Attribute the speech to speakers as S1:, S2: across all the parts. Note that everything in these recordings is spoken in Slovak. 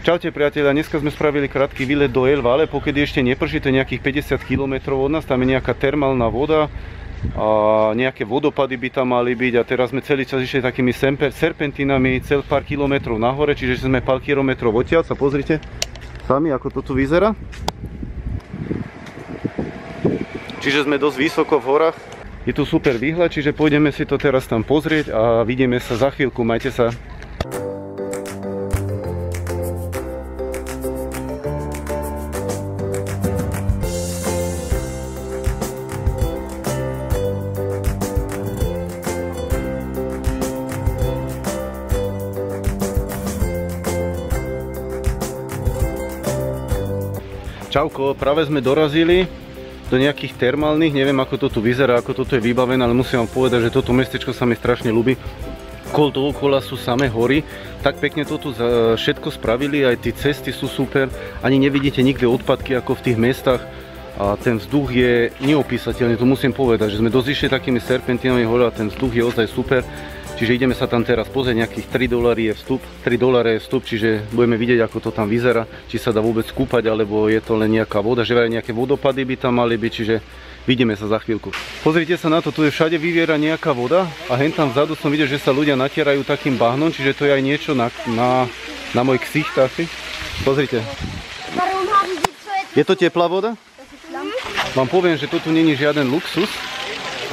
S1: Čaute priatelia, dneska sme spravili krátky výlet do El Valle, pokiaľ ešte neprší, to je nejakých 50 km od nás, tam je nejaká termálna voda a nejaké vodopady by tam mali byť a teraz sme celý čas išli takými serpentínami cel pár kilometrov nahore, čiže sme pár kilometrov odtiaľ, sa pozrite sami, ako to tu vyzerá. Čiže sme dosť vysoko v horách, je tu super výhľad, čiže pôjdeme si to teraz tam pozrieť a vidíme sa za chvíľku, majte sa. Čauko, práve sme dorazili do nejakých termálnych, neviem ako to tu vyzerá, ako toto je vybavené, ale musím vám povedať, že toto mestečko sa mi strašne ľúbi. Dookola sú samé hory, tak pekne to tu všetko spravili, aj tie cesty sú super, ani nevidíte nikde odpadky ako v tých mestách a ten vzduch je neopísateľný, to musím povedať, že sme dosť išli takými serpentínami hore a ten vzduch je ozaj super. Čiže ideme sa tam teraz pozrieť, nejakých $3 je vstup, $3 je vstup, čiže budeme vidieť, ako to tam vyzerá, či sa dá vôbec kúpať, alebo je to len nejaká voda, že aj nejaké vodopady by tam mali byť, čiže vidíme sa za chvíľku. Pozrite sa na to, tu je všade vyviera nejaká voda a hen tam vzadu som videl, že sa ľudia natierajú takým bahnom, čiže to je aj niečo na môj ksicht asi. Pozrite. Je to teplá voda? Vám poviem, že to tu není žiaden luxus.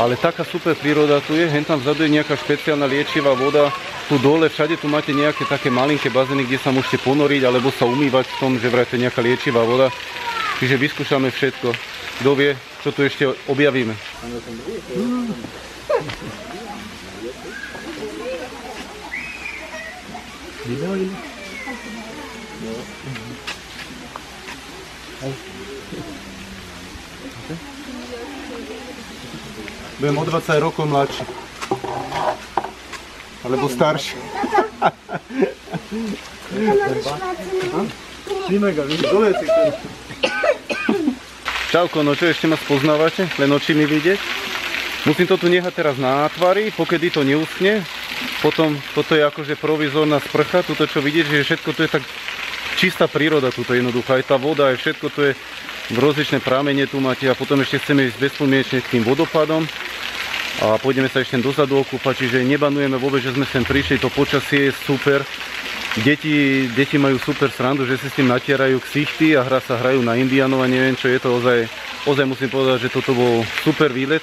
S1: Ale taká super príroda tu je, hen tam vzadu je nejaká špeciálna liečivá voda, tu dole všade tu máte nejaké také malinké bazény, kde sa môžete ponoriť alebo sa umývať v tom, že vraj to je nejaká liečivá voda. Čiže vyskúšame všetko. Kto vie, čo tu ešte objavíme. Budem o 20 rokov mladší. Alebo starší. Čauko, no čo ešte ma spoznávate? Len oči mi vidieť. Musím to tu nechať teraz na tvári, pokedy to neuschne. Potom toto je akože provizorná sprcha, tuto čo vidíte, že všetko tu je tak čistá príroda, tuto jednoducho. Aj tá voda, aj všetko tu je v rozličné prámene tu máte a potom ešte chceme ísť bezpodmienečne k tým vodopadom a pôjdeme sa ešte dozadu okúpať, čiže nebanujeme vôbec, že sme sem prišli, to počasie je super. Deti majú super srandu, že si s tým natierajú ksichty a sa hrajú na indiánov a neviem čo je to, ozaj musím povedať, že toto bol super výlet.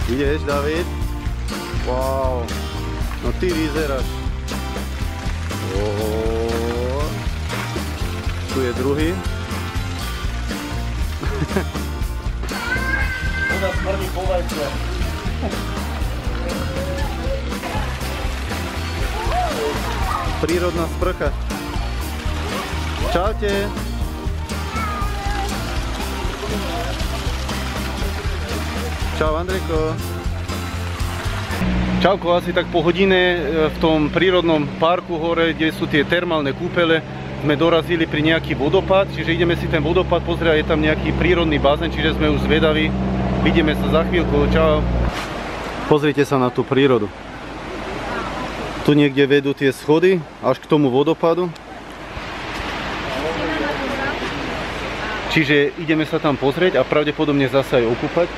S1: Ideš, David? Wow, no ty vyzeráš. Tu je druhý. Voda smrdí po vajce. Prírodná sprcha. Čaute. Čau Andrejko. Čauko, asi tak po hodine v tom prírodnom parku hore, kde sú tie termálne kúpele, sme dorazili pri nejaký vodopád, čiže ideme si ten vodopád pozrieť, je tam nejaký prírodný bazén, čiže sme už zvedaví. Vidíme sa za chvíľku, čau. Pozrite sa na tú prírodu. Tu niekde vedú tie schody až k tomu vodopádu. Čiže ideme sa tam pozrieť a pravdepodobne zase aj okúpať.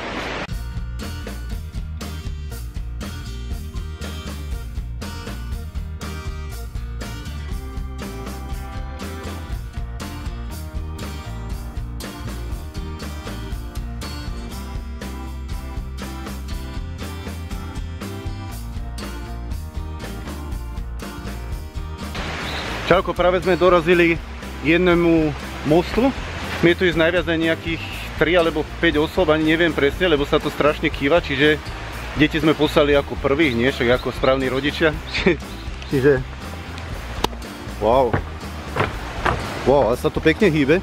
S1: Čauko, práve sme dorazili jednému mostu. My tu ísť najviac aj nejakých 3 alebo 5 osôb, ani neviem presne, lebo sa to strašne kýva, čiže deti sme poslali ako prvých, nie? Však ako správni rodičia. Čiže... Wow. Wow, ale sa to pekne hýbe.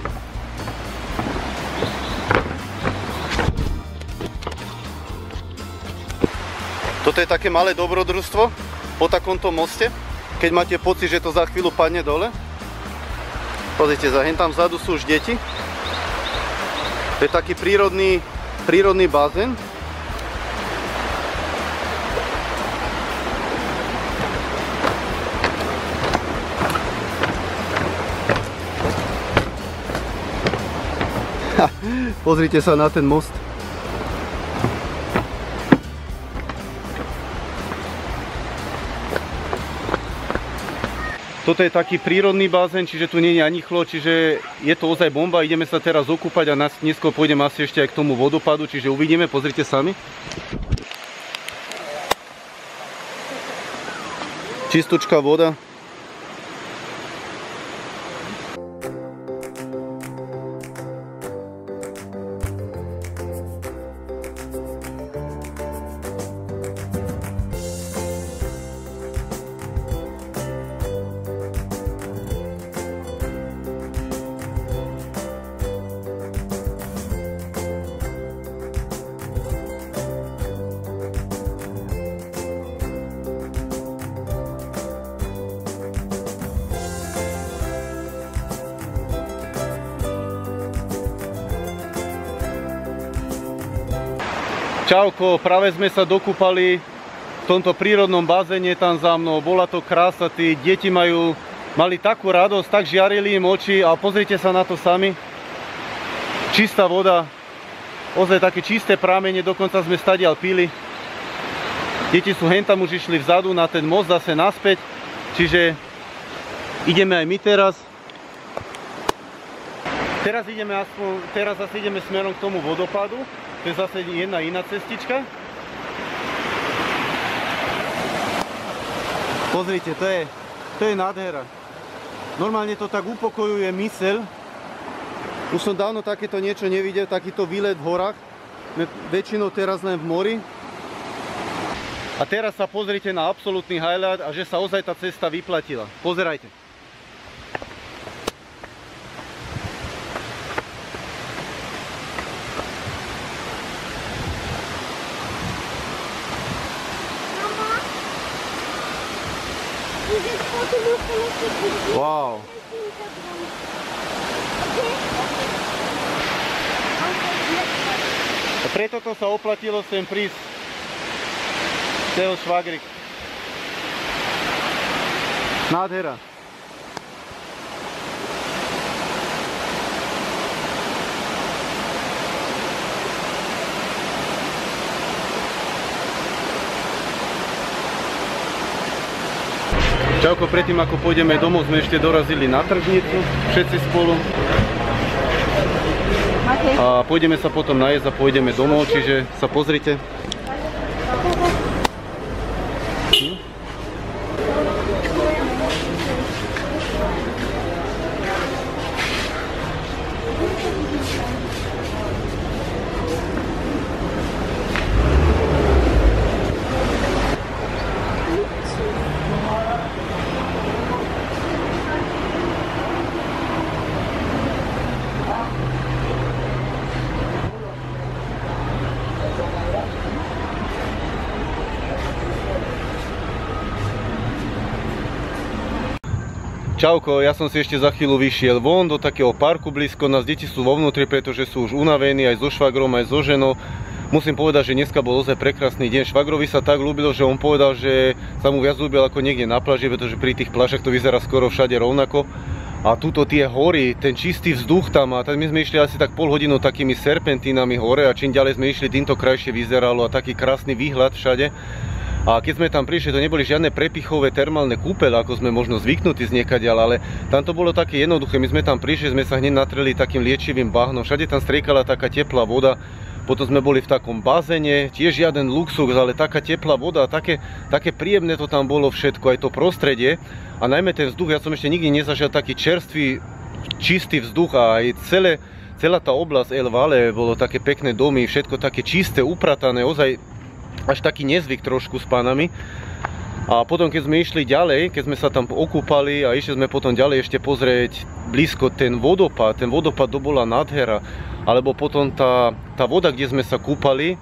S1: Toto je také malé dobrodružstvo po takomto moste, keď máte pocit, že to za chvíľu padne dole. Pozrite sa, hen tam vzadu sú už deti. To je taký prírodný bazén. Pozrite sa na ten most. Toto je taký prírodný bazén, čiže tu nie je ani chlod, čiže je to ozaj bomba. Ideme sa teraz okúpať a neskôr pôjdeme asi ešte aj k tomu vodopadu, čiže uvidíme, pozrite sami. Čistúčka voda. Čauko, práve sme sa dokúpali v tomto prírodnom bazéne tam za mnou. Bola to krása, tí deti mali takú radosť, tak žiarili im oči a pozrite sa na to sami. Čistá voda, ozaj také čisté pramene, dokonca sme stadiaľ pili. Deti sú hentam už išli vzadu na ten most zase naspäť, čiže ideme aj my teraz. Teraz zase ideme smerom k tomu vodopadu. To je zase jedna iná cestička. Pozrite, to je nádhera. Normálne to tak upokojuje myseľ. Už som dávno takéto niečo nevidel, takýto výlet v horách. Väčšinou teraz len v mori. A teraz sa pozrite na absolútny highlight a že sa ozaj tá cesta vyplatila. Pozerajte. Wow. A preto to sa oplatilo sem prísť. Cel švagrik. Nádhera. Čauko, predtým ako pôjdeme domov, sme ešte dorazili na tržnicu, všetci spolu. A pôjdeme sa potom najesť a pôjdeme domov, čiže sa pozrite. Čauko, ja som si ešte za chvíľu vyšiel von do takého parku blízko nás. Deti sú vo vnútri, pretože sú už unavení aj so švagrom, aj so ženou. Musím povedať, že dneska bol ozaj prekrásny deň. Švagrovi sa tak ľúbilo, že on povedal, že sa mu viac ľúbil ako niekde na pláži, pretože pri tých plážach to vyzerá skoro všade rovnako. A tuto tie hory, ten čistý vzduch tam, a tak my sme išli asi tak pol hodinu takými serpentínami hore a čím ďalej sme išli, týmto krajšie vyzeralo a taký krásny výhľad všade. A keď sme tam prišli, to neboli žiadne prepichové termálne kúpele, ako sme možno zvyknutí z niekaďaľ, ale tam to bolo také jednoduché. My sme tam prišli, sme sa hneď natreli takým liečivým bahnom, všade tam striekala taká teplá voda. Potom sme boli v takom bazéne, tiež žiaden luxus, ale taká teplá voda, také príjemné to tam bolo všetko, aj to prostredie. A najmä ten vzduch, ja som ešte nikdy nezažil taký čerstvý, čistý vzduch a aj celá tá oblasť El Valle, bolo také pekné domy, všetko také čisté, upratané, ozaj až taký nezvyk trošku s pánami. A potom keď sme išli ďalej, keď sme sa tam okúpali a išli sme potom ďalej ešte pozrieť blízko ten vodopád to bola nádhera. Alebo potom tá voda, kde sme sa kúpali,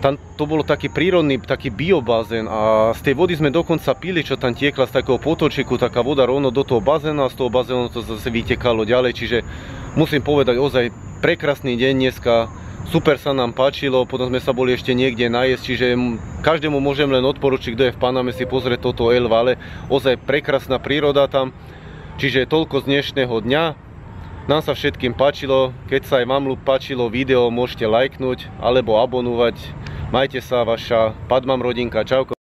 S1: tam to bolo taký prírodný, taký biobazén a z tej vody sme dokonca pili, čo tam tiekla z takého potočíku, taká voda rovno do toho bazéna a z toho bazénu to zase vytekalo ďalej, čiže musím povedať, ozaj prekrásny deň dneska, super sa nám páčilo, potom sme sa boli ešte niekde najesť, čiže každému môžem len odporučiť, kto je v Paname, si pozrieť toto El Valle, ozaj prekrásna príroda tam, čiže toľko z dnešného dňa. Nám sa všetkým páčilo, keď sa aj vám páčilo video, môžete lajknúť alebo abonovať. Majte sa, vaša Padmam rodinka, čauko.